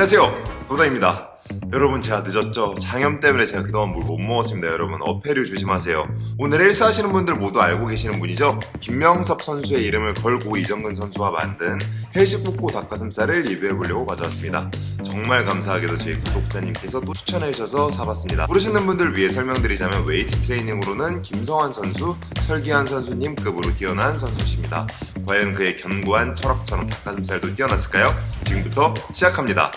안녕하세요, 도다입니다. 여러분, 제가 늦었죠? 장염 때문에 제가 그동안 물 못 먹었습니다. 여러분, 어패류 조심하세요. 오늘 헬스 하시는 분들 모두 알고 계시는 분이죠. 김명섭 선수의 이름을 걸고 이정근 선수가 만든 헬식 볶고 닭가슴살을 리뷰해보려고 가져왔습니다. 정말 감사하게도 저희 구독자님께서 또 추천해주셔서 사봤습니다. 모르시는 분들 위해 설명드리자면 웨이트 트레이닝으로는 김성환 선수, 설기한 선수님 급으로 뛰어난 선수십니다. 과연 그의 견고한 철학처럼 닭가슴살도 뛰어났을까요? 지금부터 시작합니다.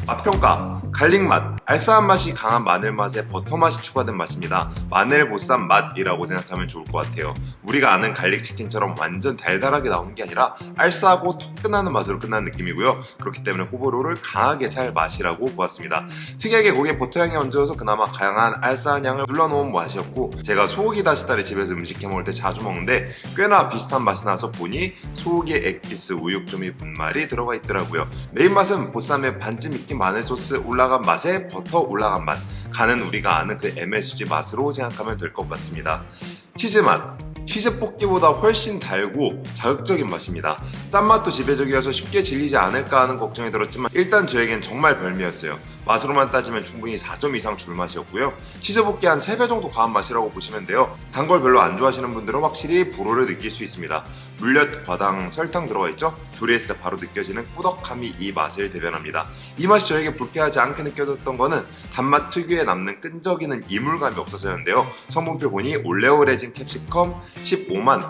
맛평가, 갈릭맛, 알싸한 맛이 강한 마늘 맛에 버터 맛이 추가된 맛입니다. 마늘 보쌈 맛이라고 생각하면 좋을 것 같아요. 우리가 아는 갈릭 치킨처럼 완전 달달하게 나오는 게 아니라 알싸하고 톡 끝나는 맛으로 끝나는 느낌이고요. 그렇기 때문에 호불호를 강하게 살 맛이라고 보았습니다. 특이하게 고기에 버터 향이 얹어서 그나마 강한 알싸한 향을 눌러놓은 맛이었고, 제가 소고기 다시다를 집에서 음식해 먹을 때 자주 먹는데 꽤나 비슷한 맛이 나서 보니 소고기 액기스 우육조미 분말이 들어가 있더라고요. 메인 맛은 보쌈에 반쯤 익힌 마늘 소스 올라간 맛에 버터 올라간 맛, 간은 우리가 아는 그 MSG 맛으로 생각하면 될 것 같습니다. 치즈 맛, 치즈 볶기보다 훨씬 달고 자극적인 맛입니다. 짠맛도 지배적이어서 쉽게 질리지 않을까 하는 걱정이 들었지만 일단 저에겐 정말 별미였어요. 맛으로만 따지면 충분히 4점 이상 줄 맛이었고요. 치즈 볶기 한 3배 정도 가한 맛이라고 보시면 돼요. 단 걸 별로 안 좋아하시는 분들은 확실히 불호를 느낄 수 있습니다. 물엿, 과당, 설탕 들어가 있죠? 조리했을 때 바로 느껴지는 꾸덕함이 이 맛을 대변합니다. 이 맛이 저에게 불쾌하지 않게 느껴졌던 거는 단맛 특유의 남는 끈적이는 이물감이 없어서였는데요. 성분표 보니 올레오레진 캡시컴 15만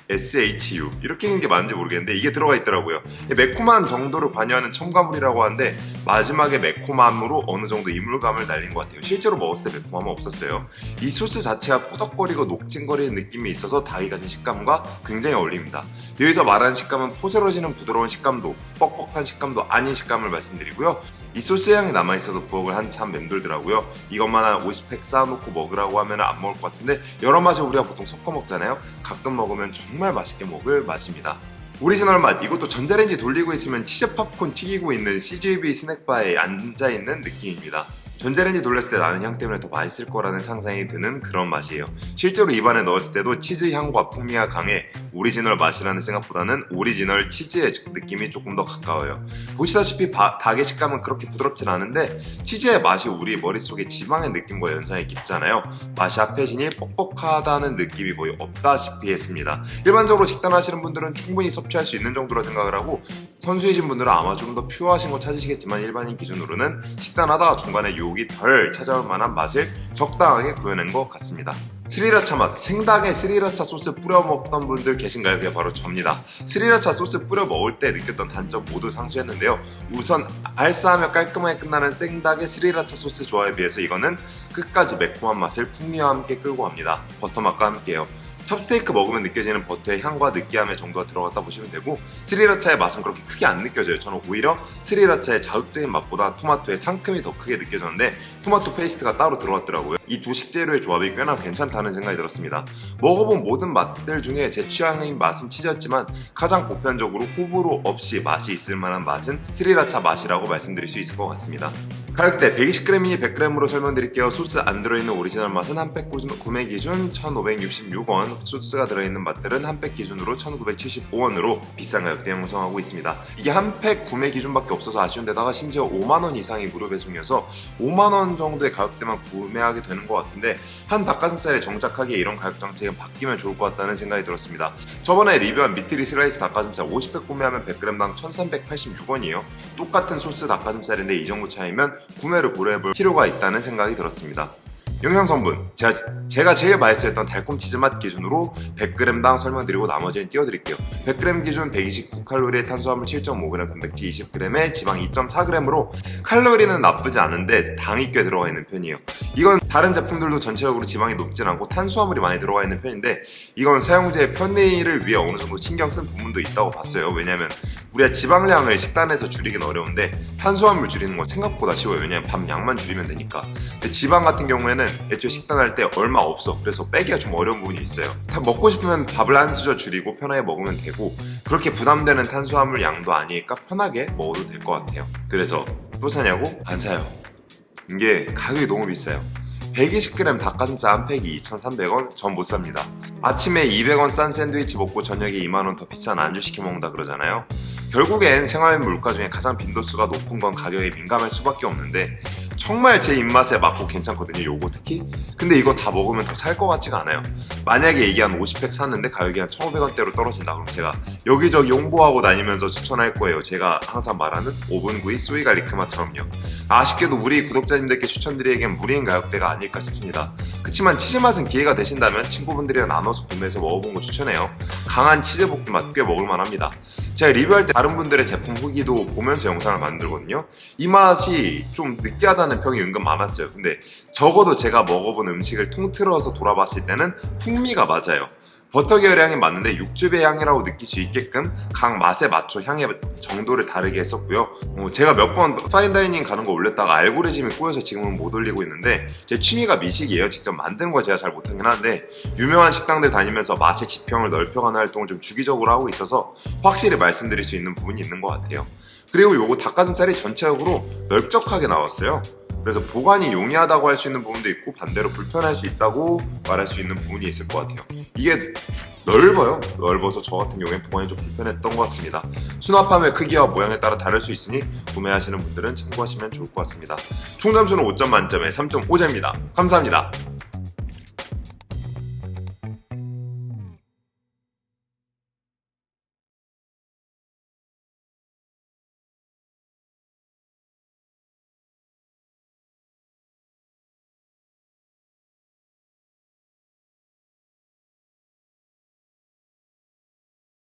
SHU 이렇게 읽는 게 맞는지 모르겠는데 이게 들어가 있더라고요. 매콤한 정도를 관여하는 첨가물이라고 하는데 마지막에 매콤함으로 어느 정도 이물감을 날린 것 같아요. 실제로 먹었을 때 매콤함은 없었어요. 이 소스 자체가 꾸덕거리고 녹진거리는 느낌이 있어서 닭이 가진 식감과 굉장히 어울립니다. 여기서 말하는 식감은 포스러지는 부드러운 식감도 뻑뻑한 식감도 아닌 식감을 말씀드리고요. 이 소스 향이 남아있어서 부엌을 한참 맴돌더라고요. 이것만 한 50팩 쌓아놓고 먹으라고 하면 안 먹을 것 같은데 여러 맛을 우리가 보통 섞어 먹잖아요. 가끔 먹으면 정말 맛있게 먹을 맛입니다. 오리지널 맛, 이것도 전자레인지 돌리고 있으면 치즈 팝콘 튀기고 있는 CJB 스낵바에 앉아있는 느낌입니다. 전자레인지 돌렸을 때 나는 향 때문에 더 맛있을 거라는 상상이 드는 그런 맛이에요. 실제로 입안에 넣었을 때도 치즈 향과 풍미가 강해 오리지널 맛이라는 생각보다는 오리지널 치즈의 느낌이 조금 더 가까워요. 보시다시피 닭의 식감은 그렇게 부드럽진 않은데 치즈의 맛이 우리 머릿속에 지방의 느낌과 연상이 깊잖아요. 맛이 합해지니 뻑뻑하다는 느낌이 거의 없다시피 했습니다. 일반적으로 식단하시는 분들은 충분히 섭취할 수 있는 정도로 생각을 하고, 선수이신 분들은 아마 좀 더 퓨어하신 거 찾으시겠지만 일반인 기준으로는 식단하다가 중간에 욕이 덜 찾아올 만한 맛을 적당하게 구현한 것 같습니다. 스리라차 맛, 생닭에 스리라차 소스 뿌려 먹던 분들 계신가요? 그게 바로 접니다. 스리라차 소스 뿌려 먹을 때 느꼈던 단점 모두 상쇄했는데요. 우선 알싸하며 깔끔하게 끝나는 생닭의 스리라차 소스 조합에 비해서 이거는 끝까지 매콤한 맛을 풍미와 함께 끌고 갑니다. 버터 맛과 함께요. 찹스테이크 먹으면 느껴지는 버터의 향과 느끼함의 정도가 들어갔다 보시면 되고, 스리라차의 맛은 그렇게 크게 안 느껴져요. 저는 오히려 스리라차의 자극적인 맛보다 토마토의 상큼이 더 크게 느껴졌는데 토마토 페이스트가 따로 들어갔더라고요. 이 두 식재료의 조합이 꽤나 괜찮다는 생각이 들었습니다. 먹어본 모든 맛들 중에 제 취향인 맛은 치즈였지만 가장 보편적으로 호불호 없이 맛이 있을 만한 맛은 스리라차 맛이라고 말씀드릴 수 있을 것 같습니다. 가격대 120g이니 100g으로 설명드릴게요. 소스 안 들어있는 오리지널 맛은 한 팩 구매 기준 1,566원, 소스가 들어있는 맛들은 한 팩 기준으로 1,975원으로 비싼 가격대 형성하고 있습니다. 이게 한 팩 구매 기준밖에 없어서 아쉬운 데다가 심지어 5만원 이상이 무료 배송이어서 5만원 정도의 가격대만 구매하게 되는 것 같은데, 한 닭가슴살에 정착하게 이런 가격 정책이 바뀌면 좋을 것 같다는 생각이 들었습니다. 저번에 리뷰한 미트리 슬라이스 닭가슴살 50팩 구매하면 100g당 1,386원이에요. 똑같은 소스 닭가슴살인데 이 정도 차이면 구매를 고려해볼 필요가 있다는 생각이 들었습니다. 영양 성분, 제가 제일 맛있었던 달콤 치즈 맛 기준으로 100g당 설명드리고 나머지는 띄워드릴게요. 100g 기준 129칼로리의 탄수화물 7.5g, 단백질 20g에 지방 2.4g으로 칼로리는 나쁘지 않은데 당이 꽤 들어가 있는 편이에요. 이건 다른 제품들도 전체적으로 지방이 높진 않고 탄수화물이 많이 들어가 있는 편인데, 이건 사용자의 편의를 위해 어느 정도 신경 쓴 부분도 있다고 봤어요. 왜냐면 우리가 지방량을 식단에서 줄이긴 어려운데 탄수화물 줄이는 건 생각보다 쉬워요. 왜냐면 밥 양만 줄이면 되니까. 근데 지방 같은 경우에는 애초에 식단할 때 얼마 없어. 그래서 빼기가 좀 어려운 부분이 있어요. 먹고 싶으면 밥을 한 수저 줄이고 편하게 먹으면 되고, 그렇게 부담되는 탄수화물 양도 아니니까 편하게 먹어도 될 것 같아요. 그래서 또 사냐고? 안 사요. 이게 가격이 너무 비싸요. 120g 닭가슴살 한 팩이 2,300원? 전 못 삽니다. 아침에 200원 싼 샌드위치 먹고 저녁에 2만원 더 비싼 안주 시켜 먹는다 그러잖아요. 결국엔 생활 물가 중에 가장 빈도수가 높은 건 가격에 민감할 수밖에 없는데 정말 제 입맛에 맞고 괜찮거든요, 요거 특히. 근데 이거 다 먹으면 더 살 것 같지가 않아요. 만약에 이게 한 50팩 샀는데 가격이 한 1,500원대로 떨어진다 그럼 제가 여기저기 홍보하고 다니면서 추천할 거예요. 제가 항상 말하는 오븐구이 소이갈리크맛처럼요. 아쉽게도 우리 구독자님들께 추천드리기엔 무리인 가격대가 아닐까 싶습니다. 그치만 치즈 맛은 기회가 되신다면 친구분들이랑 나눠서 구매해서 먹어본 거 추천해요. 강한 치즈 볶음맛 꽤 먹을만 합니다. 제가 리뷰할 때 다른 분들의 제품 후기도 보면서 영상을 만들거든요. 이 맛이 좀 느끼하다는 평이 은근 많았어요. 근데 적어도 제가 먹어본 음식을 통틀어서 돌아봤을 때는 풍미가 맞아요. 버터 계열의 향이 맞는데 육즙의 향이라고 느낄 수 있게끔 각 맛에 맞춰 향의 정도를 다르게 했었고요. 제가 몇 번 파인다이닝 가는 거 올렸다가 알고리즘이 꼬여서 지금은 못 올리고 있는데 제 취미가 미식이에요. 직접 만드는 거 제가 잘 못하긴 하는데 유명한 식당들 다니면서 맛의 지평을 넓혀가는 활동을 좀 주기적으로 하고 있어서 확실히 말씀드릴 수 있는 부분이 있는 것 같아요. 그리고 요거 닭가슴살이 전체적으로 넓적하게 나왔어요. 그래서 보관이 용이하다고 할 수 있는 부분도 있고 반대로 불편할 수 있다고 말할 수 있는 부분이 있을 것 같아요. 이게 넓어요. 넓어서 저 같은 경우에 보관이 좀 불편했던 것 같습니다. 수납함의 크기와 모양에 따라 다를 수 있으니 구매하시는 분들은 참고하시면 좋을 것 같습니다. 총 점수는 5점 만점에 3.5점입니다. 감사합니다.